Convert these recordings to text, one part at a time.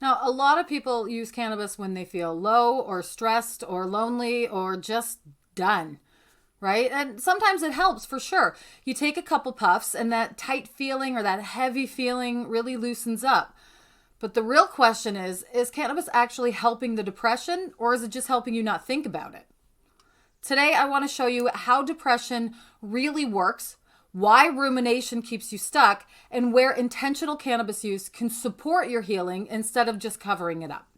Now, a lot of people use cannabis when they feel low or stressed or lonely or just done, right? And sometimes it helps for sure. You take a couple puffs and that tight feeling or that heavy feeling really loosens up. But the real question is cannabis actually helping the depression, or is it just helping you not think about it? Today, I want to show you how depression really works, why rumination keeps you stuck, and where intentional cannabis use can support your healing instead of just covering it up.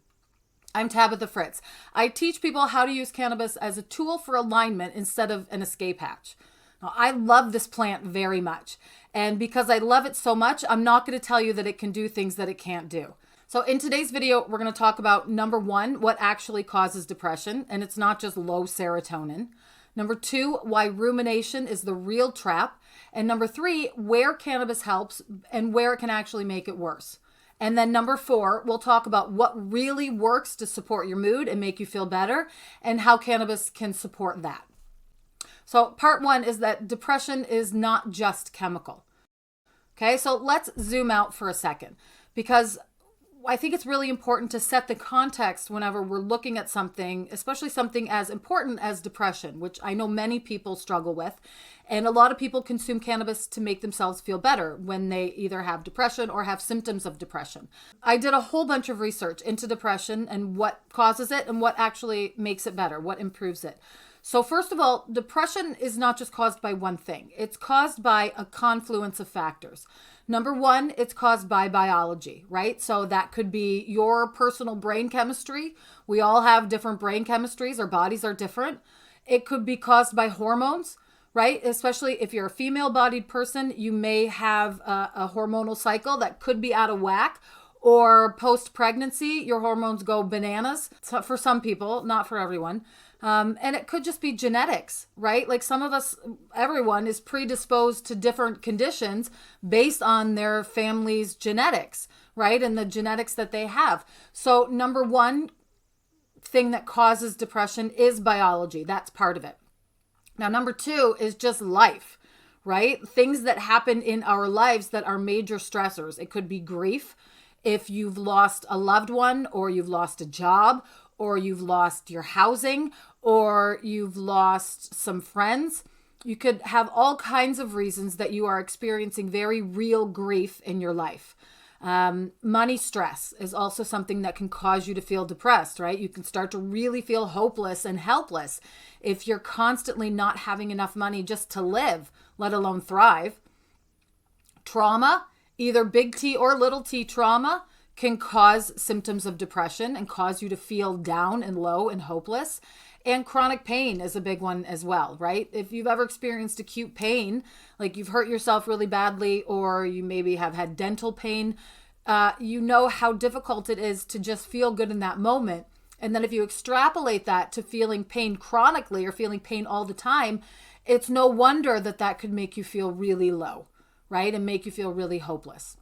I'm Tabitha Fritz. I teach people how to use cannabis as a tool for alignment instead of an escape hatch. Now, I love this plant very much. And because I love it so much, I'm not going to tell you that it can do things that it can't do. So in today's video, we're going to talk about number one, what actually causes depression. And it's not just low serotonin. Number two, why rumination is the real trap. And number three, where cannabis helps and where it can actually make it worse. And then number four, we'll talk about what really works to support your mood and make you feel better and how cannabis can support that. So part one is that depression is not just chemical. Okay, so let's zoom out for a second because I think it's really important to set the context whenever we're looking at something, especially something as important as depression, which I know many people struggle with. And a lot of people consume cannabis to make themselves feel better when they either have depression or have symptoms of depression. I did a whole bunch of research into depression and what causes it and what actually makes it better, what improves it. So first of all, depression is not just caused by one thing. It's caused by a confluence of factors. Number one, it's caused by biology, right? So that could be your personal brain chemistry. We all have different brain chemistries. Our bodies are different. It could be caused by hormones, right? Especially if you're a female-bodied person, you may have a hormonal cycle that could be out of whack. Or post-pregnancy, your hormones go bananas. So for some people, not for everyone. And it could just be genetics, right? Like some of us, everyone is predisposed to different conditions based on their family's genetics, right? And the genetics that they have. So number one thing that causes depression is biology. That's part of it. Now, number two is just life, right? Things that happen in our lives that are major stressors. It could be grief. If you've lost a loved one or you've lost a job or you've lost your housing or you've lost some friends, you could have all kinds of reasons that you are experiencing very real grief in your life. Money stress is also something that can cause you to feel depressed, right? You can start to really feel hopeless and helpless if you're constantly not having enough money just to live, let alone thrive. Trauma, either big T or little t trauma, can cause symptoms of depression and cause you to feel down and low and hopeless. And chronic pain is a big one as well, right? If you've ever experienced acute pain, like you've hurt yourself really badly, or you maybe have had dental pain, you know how difficult it is to just feel good in that moment. And then if you extrapolate that to feeling pain chronically or feeling pain all the time, it's no wonder that that could make you feel really low, right? And make you feel really hopeless.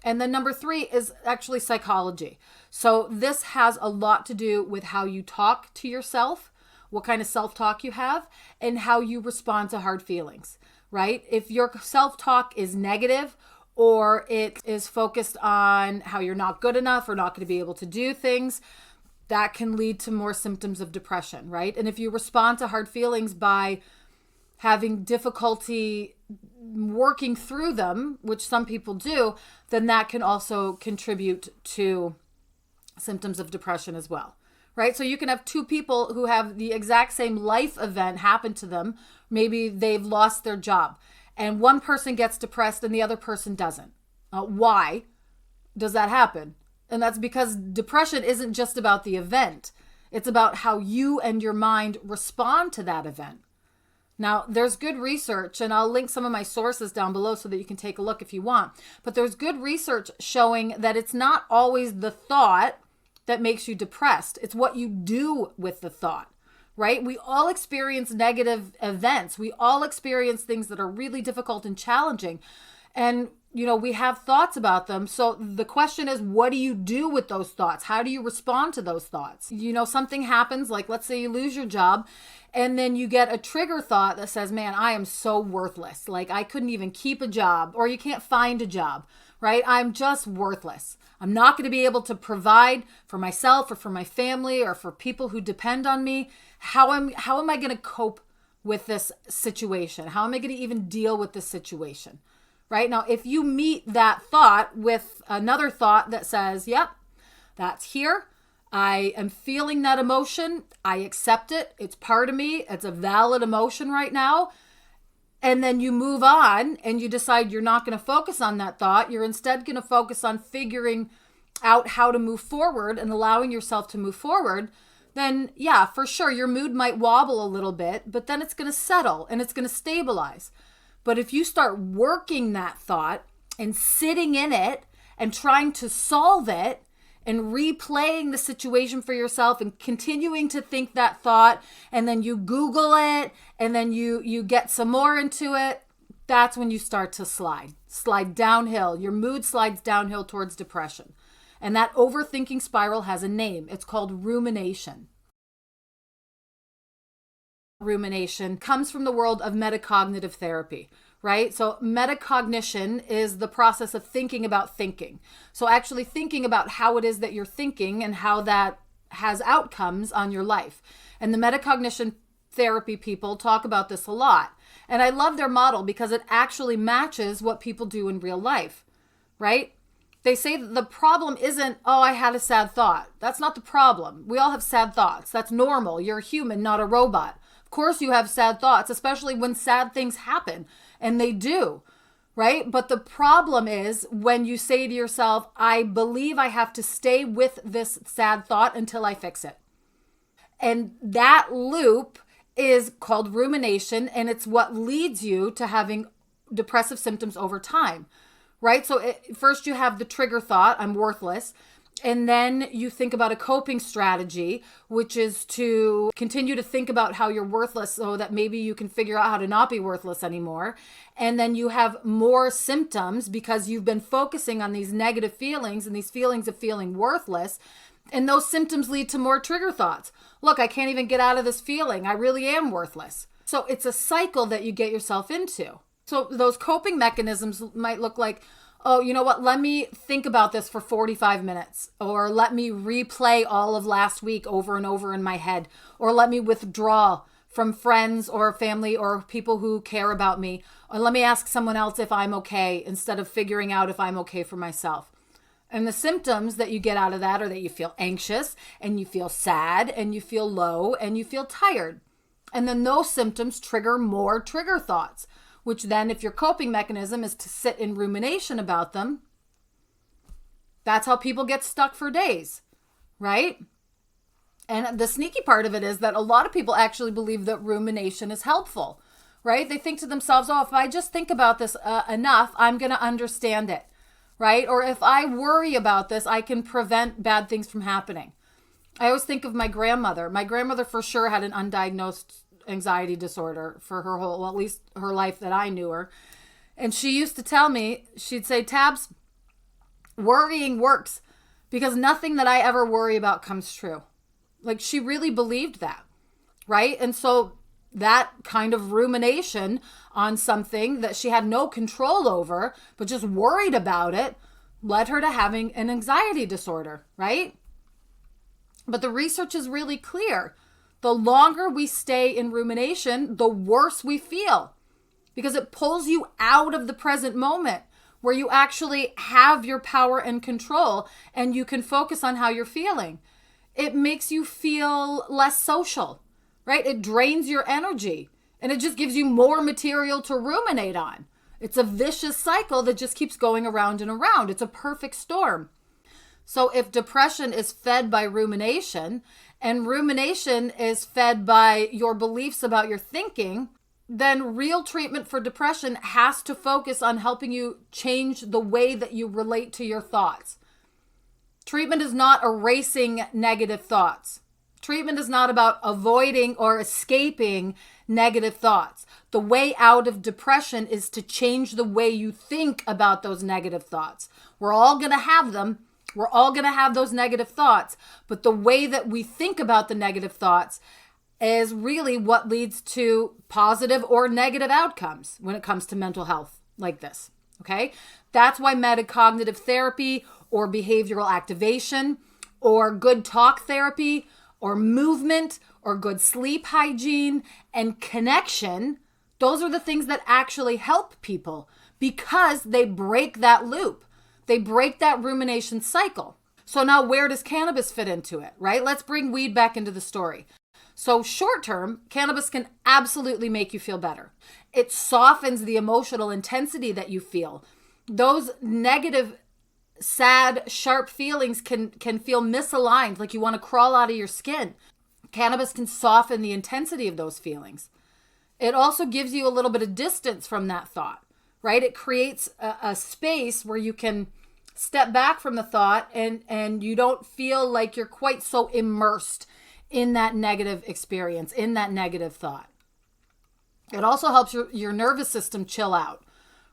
And then number three is actually psychology. So this has a lot to do with how you talk to yourself, what kind of self-talk you have, and how you respond to hard feelings, right? If your self-talk is negative or it is focused on how you're not good enough or not going to be able to do things, that can lead to more symptoms of depression, right? And if you respond to hard feelings by having difficulty working through them, which some people do, then that can also contribute to symptoms of depression as well, right? So you can have two people who have the exact same life event happen to them. Maybe they've lost their job and one person gets depressed and the other person doesn't. Why does that happen? And that's because depression isn't just about the event. It's about how you and your mind respond to that event. Now, there's good research, and I'll link some of my sources down below so that you can take a look if you want. But there's good research showing that it's not always the thought that makes you depressed. It's what you do with the thought, right? We all experience negative events. We all experience things that are really difficult and challenging. And, you know, we have thoughts about them. So the question is, what do you do with those thoughts? How do you respond to those thoughts? You know, something happens, like let's say you lose your job, and then you get a trigger thought that says, man, I am so worthless. Like I couldn't even keep a job, or you can't find a job, right? I'm just worthless. I'm not going to be able to provide for myself or for my family or for people who depend on me. How am I going to cope with this situation? How am I going to even deal with this situation? Right? Now, if you meet that thought with another thought that says, yep, that's here. I am feeling that emotion. I accept it. It's part of me. It's a valid emotion right now. And then you move on and you decide you're not going to focus on that thought. You're instead going to focus on figuring out how to move forward and allowing yourself to move forward. Then yeah, for sure, your mood might wobble a little bit, but then it's going to settle and it's going to stabilize. But if you start working that thought and sitting in it and trying to solve it and replaying the situation for yourself and continuing to think that thought, and then you Google it and then you get some more into it, that's when you start to slide downhill. Your mood slides downhill towards depression. And that overthinking spiral has a name. It's called rumination. Rumination comes from the world of metacognitive therapy, right? So metacognition is the process of thinking about thinking. So actually thinking about how it is that you're thinking and how that has outcomes on your life. And the metacognition therapy people talk about this a lot. And I love their model because it actually matches what people do in real life, right? They say that the problem isn't, oh, I had a sad thought. That's not the problem. We all have sad thoughts. That's normal. You're a human, not a robot. Of course you have sad thoughts, especially when sad things happen, and they do, right? But the problem is when you say to yourself, I believe I have to stay with this sad thought until I fix it. And that loop is called rumination, and it's what leads you to having depressive symptoms over time, right? So first you have the trigger thought, I'm worthless. And then you think about a coping strategy, which is to continue to think about how you're worthless so that maybe you can figure out how to not be worthless anymore. And then you have more symptoms because you've been focusing on these negative feelings and these feelings of feeling worthless. And those symptoms lead to more trigger thoughts. Look, I can't even get out of this feeling. I really am worthless. So it's a cycle that you get yourself into. So those coping mechanisms might look like, oh, you know what? Let me think about this for 45 minutes, or let me replay all of last week over and over in my head, or let me withdraw from friends or family or people who care about me, or let me ask someone else if I'm okay instead of figuring out if I'm okay for myself. And the symptoms that you get out of that are that you feel anxious and you feel sad and you feel low and you feel tired. And then those symptoms trigger more trigger thoughts, which then if your coping mechanism is to sit in rumination about them, that's how people get stuck for days, right? And the sneaky part of it is that a lot of people actually believe that rumination is helpful, right? They think to themselves, oh, if I just think about this enough, I'm going to understand it, right? Or if I worry about this, I can prevent bad things from happening. I always think of my grandmother. My grandmother for sure had an undiagnosed anxiety disorder for her whole, well, at least her life that I knew her. And she used to tell me, she'd say, Tabs, worrying works because nothing that I ever worry about comes true. Like she really believed that, right? And so that kind of rumination on something that she had no control over, but just worried about it, led her to having an anxiety disorder, right? But the research is really clear. The longer we stay in rumination, the worse we feel because it pulls you out of the present moment where you actually have your power and control and you can focus on how you're feeling. It makes you feel less social, right? It drains your energy and it just gives you more material to ruminate on. It's a vicious cycle that just keeps going around and around. It's a perfect storm. So if depression is fed by rumination and rumination is fed by your beliefs about your thinking, then real treatment for depression has to focus on helping you change the way that you relate to your thoughts. Treatment is not erasing negative thoughts. Treatment is not about avoiding or escaping negative thoughts. The way out of depression is to change the way you think about those negative thoughts. We're all going to have them. We're all going to have those negative thoughts, but the way that we think about the negative thoughts is really what leads to positive or negative outcomes when it comes to mental health like this. Okay? That's why metacognitive therapy or behavioral activation or good talk therapy or movement or good sleep hygiene and connection, those are the things that actually help people because they break that loop. They break that rumination cycle. So now where does cannabis fit into it, right? Let's bring weed back into the story. So short term, cannabis can absolutely make you feel better. It softens the emotional intensity that you feel. Those negative, sad, sharp feelings can feel misaligned, like you want to crawl out of your skin. Cannabis can soften the intensity of those feelings. It also gives you a little bit of distance from that thought, right? It creates a space where you can step back from the thought and you don't feel like you're quite so immersed in that negative experience, in that negative thought. It also helps your nervous system chill out,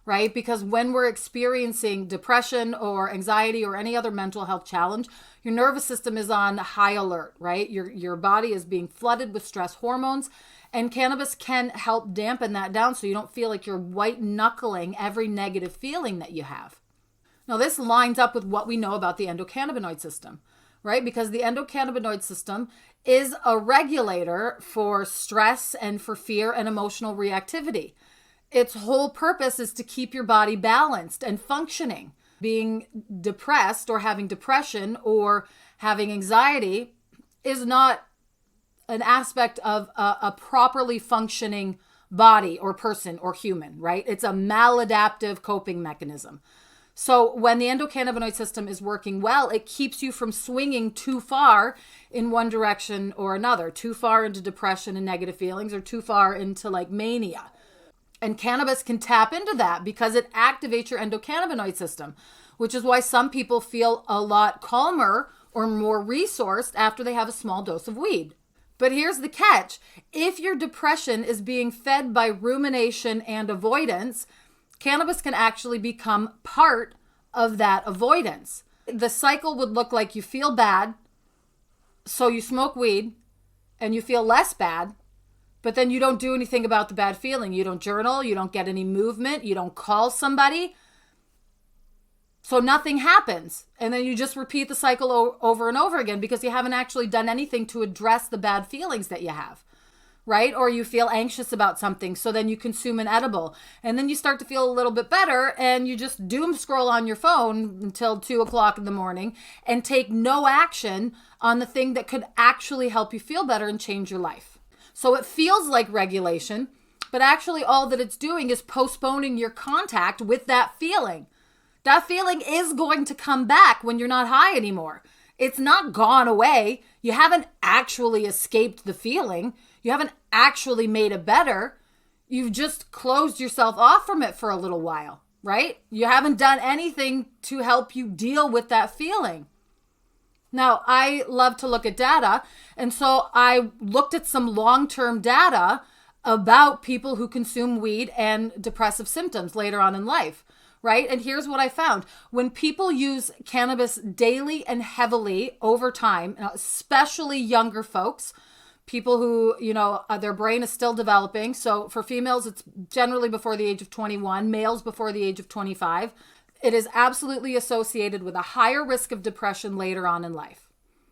right? Because when we're experiencing depression or anxiety or any other mental health challenge, your nervous system is on high alert, right? Your body is being flooded with stress hormones, and cannabis can help dampen that down so you don't feel like you're white knuckling every negative feeling that you have. Now, this lines up with what we know about the endocannabinoid system, right? Because the endocannabinoid system is a regulator for stress and for fear and emotional reactivity. Its whole purpose is to keep your body balanced and functioning. Being depressed or having depression or having anxiety is not an aspect of a properly functioning body or person or human, right? It's a maladaptive coping mechanism. So when the endocannabinoid system is working well, it keeps you from swinging too far in one direction or another, too far into depression and negative feelings or too far into like mania. And cannabis can tap into that because it activates your endocannabinoid system, which is why some people feel a lot calmer or more resourced after they have a small dose of weed. But here's the catch. If your depression is being fed by rumination and avoidance, cannabis can actually become part of that avoidance. The cycle would look like you feel bad, so you smoke weed and you feel less bad, but then you don't do anything about the bad feeling. You don't journal, you don't get any movement, you don't call somebody. So nothing happens. And then you just repeat the cycle over and over again because you haven't actually done anything to address the bad feelings that you have. Right? Or you feel anxious about something, so then you consume an edible. And then you start to feel a little bit better and you just doom scroll on your phone until 2:00 in the morning and take no action on the thing that could actually help you feel better and change your life. So it feels like regulation, but actually all that it's doing is postponing your contact with that feeling. That feeling is going to come back when you're not high anymore. It's not gone away. You haven't actually escaped the feeling. You haven't actually made it better. You've just closed yourself off from it for a little while, right? You haven't done anything to help you deal with that feeling. Now, I love to look at data, and so I looked at some long-term data about people who consume weed and depressive symptoms later on in life, right? And here's what I found. When people use cannabis daily and heavily over time, especially younger folks, people who, their brain is still developing. So for females, it's generally before the age of 21, males before the age of 25. It is absolutely associated with a higher risk of depression later on in life.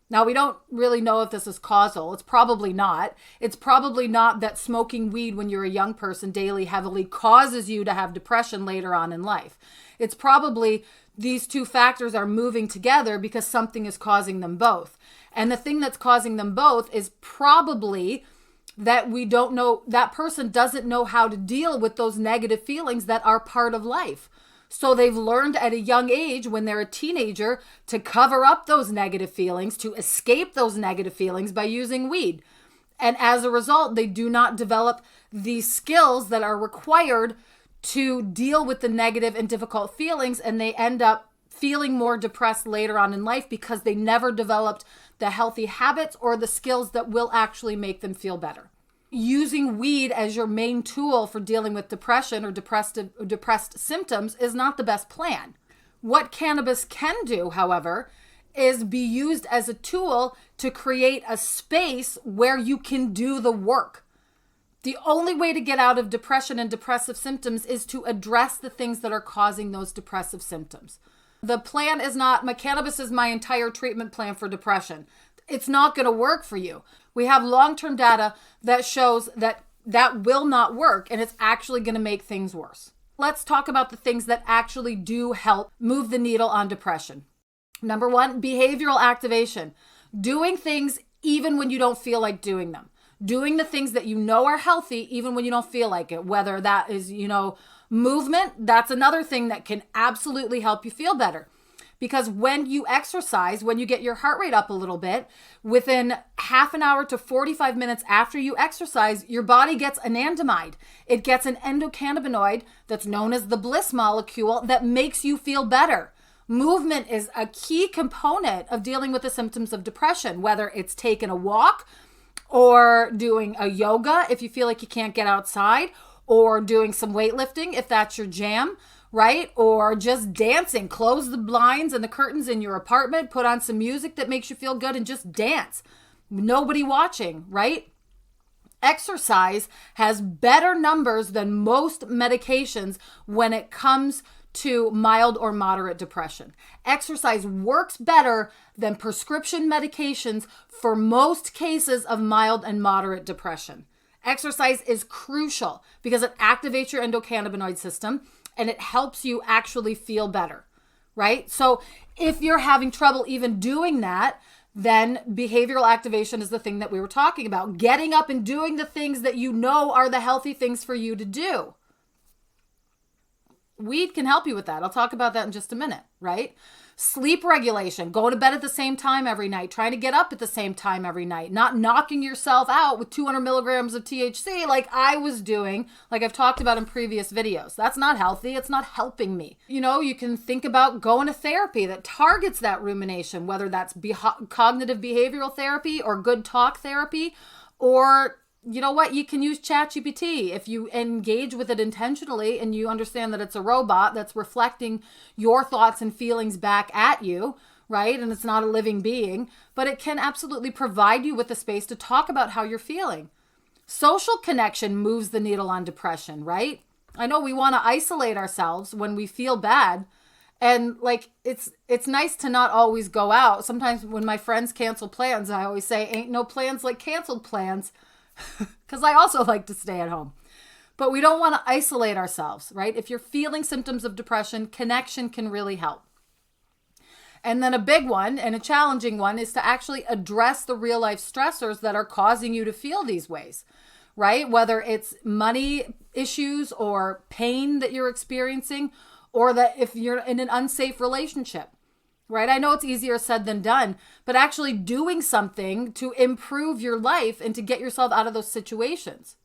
Now, we don't really know if this is causal. It's probably not. It's probably not that smoking weed when you're a young person daily heavily causes you to have depression later on in life. It's probably these two factors are moving together because something is causing them both. And the thing that's causing them both is probably that we don't know, that person doesn't know how to deal with those negative feelings that are part of life. So they've learned at a young age when they're a teenager to cover up those negative feelings, to escape those negative feelings by using weed. And as a result, they do not develop the skills that are required to deal with the negative and difficult feelings, and they end up feeling more depressed later on in life because they never developed the healthy habits or the skills that will actually make them feel better. Using weed as your main tool for dealing with depression or depressed symptoms is not the best plan. What cannabis can do, however, is be used as a tool to create a space where you can do the work. The only way to get out of depression and depressive symptoms is to address the things that are causing those depressive symptoms. The plan is not, my cannabis is my entire treatment plan for depression. It's not going to work for you. We have long-term data that shows that that will not work, and it's actually going to make things worse. Let's talk about the things that actually do help move the needle on depression. Number one, behavioral activation. Doing things even when you don't feel like doing them. Doing the things that you know are healthy even when you don't feel like it. Whether that is, movement, that's another thing that can absolutely help you feel better. Because when you exercise, when you get your heart rate up a little bit, within half an hour to 45 minutes after you exercise, your body gets anandamide. It gets an endocannabinoid that's known as the bliss molecule that makes you feel better. Movement is a key component of dealing with the symptoms of depression, whether it's taking a walk or doing a yoga if you feel like you can't get outside, or doing some weightlifting if that's your jam, right? Or just dancing. Close the blinds and the curtains in your apartment, put on some music that makes you feel good and just dance. Nobody watching, right? Exercise has better numbers than most medications when it comes to mild or moderate depression. Exercise works better than prescription medications for most cases of mild and moderate depression. Exercise is crucial because it activates your endocannabinoid system and it helps you actually feel better, right? So if you're having trouble even doing that, then behavioral activation is the thing that we were talking about. Getting up and doing the things that you know are the healthy things for you to do. Weed can help you with that. I'll talk about that in just a minute, right? Sleep regulation, going to bed at the same time every night, trying to get up at the same time every night, not knocking yourself out with 200 milligrams of THC like I was doing, like I've talked about in previous videos. That's not healthy. It's not helping me. You can think about going to therapy that targets that rumination, whether that's cognitive behavioral therapy or good talk therapy, or you know what? You can use ChatGPT if you engage with it intentionally and you understand that it's a robot that's reflecting your thoughts and feelings back at you, right? And it's not a living being, but it can absolutely provide you with the space to talk about how you're feeling. Social connection moves the needle on depression, right? I know we want to isolate ourselves when we feel bad. And it's nice to not always go out. Sometimes when my friends cancel plans, I always say, ain't no plans like canceled plans. Because I also like to stay at home. But we don't want to isolate ourselves, right? If you're feeling symptoms of depression, connection can really help. And then a big one and a challenging one is to actually address the real life stressors that are causing you to feel these ways, right? Whether it's money issues or pain that you're experiencing, or that if you're in an unsafe relationship. Right? I know it's easier said than done, but actually doing something to improve your life and to get yourself out of those situations.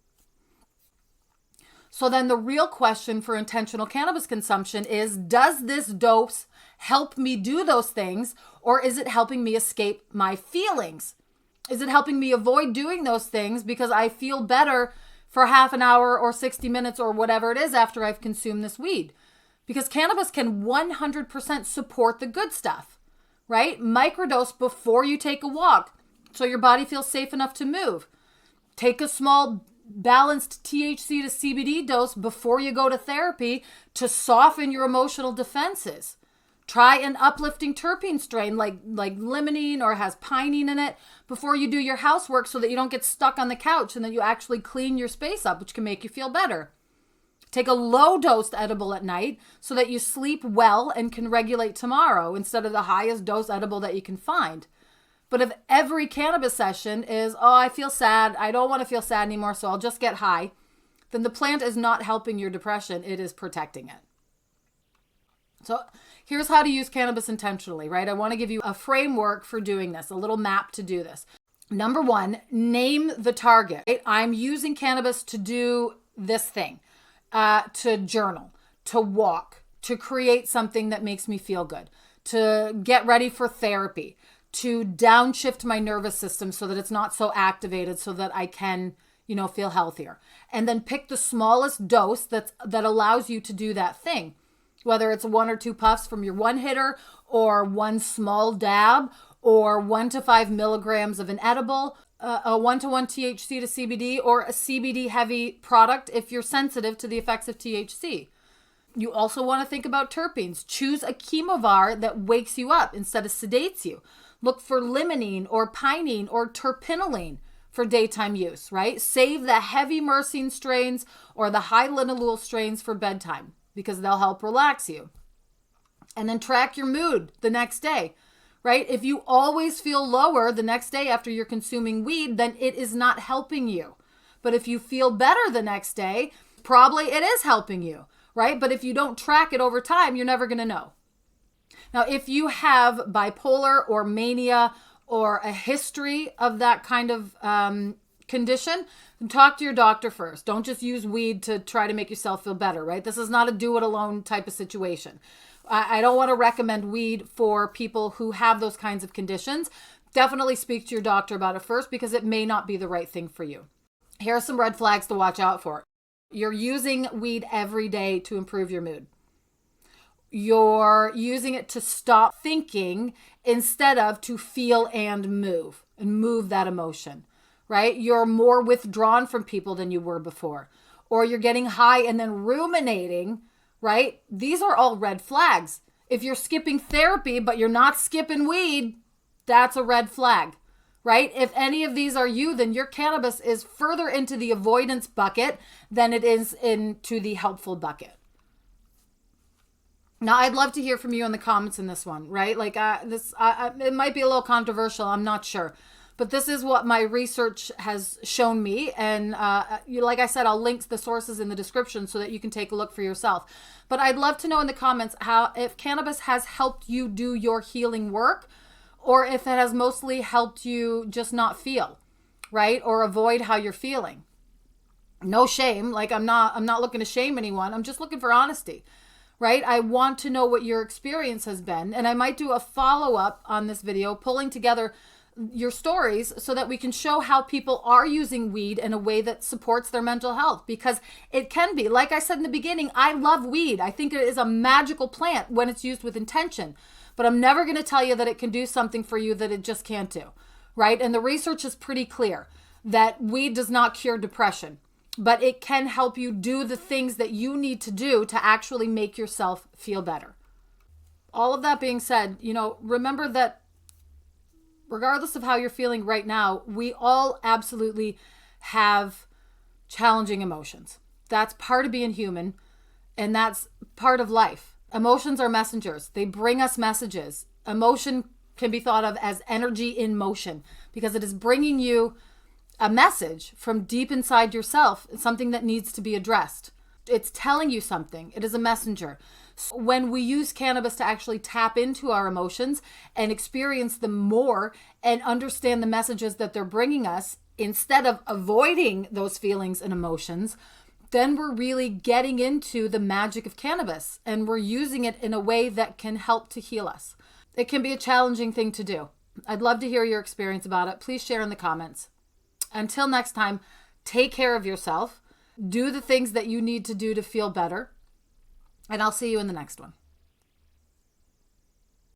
So then the real question for intentional cannabis consumption is, does this dose help me do those things, or is it helping me escape my feelings? Is it helping me avoid doing those things because I feel better for half an hour or 60 minutes or whatever it is after I've consumed this weed? Because cannabis can 100% support the good stuff, right? Microdose before you take a walk so your body feels safe enough to move. Take a small balanced THC to CBD dose before you go to therapy to soften your emotional defenses. Try an uplifting terpene strain like limonene or has pinene in it before you do your housework so that you don't get stuck on the couch and that you actually clean your space up, which can make you feel better. Take a low-dose edible at night so that you sleep well and can regulate tomorrow instead of the highest dose edible that you can find. But if every cannabis session is, I feel sad, I don't want to feel sad anymore, so I'll just get high, then the plant is not helping your depression, it is protecting it. So here's how to use cannabis intentionally, right? I want to give you a framework for doing this, a little map to do this. Number one, name the target. Right? I'm using cannabis to do this thing. To journal, to walk, to create something that makes me feel good, to get ready for therapy, to downshift my nervous system so that it's not so activated so that I can, feel healthier. And then pick the smallest dose that allows you to do that thing, whether it's 1 or 2 puffs from your one hitter or one small dab or 1 to 5 milligrams of an edible, a 1-to-1 THC to CBD, or a CBD heavy product if you're sensitive to the effects of THC. You also want to think about terpenes. Choose a chemovar that wakes you up instead of sedates you. Look for limonene or pinene or terpinolene for daytime use, right? Save the heavy myrcene strains or the high linalool strains for bedtime because they'll help relax you. And then track your mood the next day, right? If you always feel lower the next day after you're consuming weed, then it is not helping you. But if you feel better the next day, probably it is helping you, right? But if you don't track it over time, you're never going to know. Now, if you have bipolar or mania or a history of that kind of condition, then talk to your doctor first. Don't just use weed to try to make yourself feel better, right? This is not a do-it-alone type of situation. I don't want to recommend weed for people who have those kinds of conditions. Definitely speak to your doctor about it first because it may not be the right thing for you. Here are some red flags to watch out for. You're using weed every day to improve your mood. You're using it to stop thinking instead of to feel and move that emotion, right? You're more withdrawn from people than you were before, or you're getting high and then ruminating, right? These are all red flags. If you're skipping therapy, but you're not skipping weed, that's a red flag, right? If any of these are you, then your cannabis is further into the avoidance bucket than it is into the helpful bucket. Now, I'd love to hear from you in the comments in this one, right? Like it might be a little controversial. I'm not sure. But this is what my research has shown me. And like I said, I'll link the sources in the description so that you can take a look for yourself. But I'd love to know in the comments if cannabis has helped you do your healing work, or if it has mostly helped you just not feel, right? Or avoid how you're feeling. No shame. Like I'm not looking to shame anyone. I'm just looking for honesty. Right? I want to know what your experience has been. And I might do a follow-up on this video, pulling together your stories so that we can show how people are using weed in a way that supports their mental health. Because it can be, like I said in the beginning, I love weed. I think it is a magical plant when it's used with intention. But I'm never going to tell you that it can do something for you that it just can't do. Right? And the research is pretty clear that weed does not cure depression. But it can help you do the things that you need to do to actually make yourself feel better. All of that being said, remember that regardless of how you're feeling right now, we all absolutely have challenging emotions. That's part of being human, and that's part of life. Emotions are messengers. They bring us messages. Emotion can be thought of as energy in motion because it is bringing you a message from deep inside yourself, something that needs to be addressed. It's telling you something. It is a messenger. So when we use cannabis to actually tap into our emotions and experience them more and understand the messages that they're bringing us, instead of avoiding those feelings and emotions, then we're really getting into the magic of cannabis and we're using it in a way that can help to heal us. It can be a challenging thing to do. I'd love to hear your experience about it. Please share in the comments. Until next time, take care of yourself, do the things that you need to do to feel better, and I'll see you in the next one.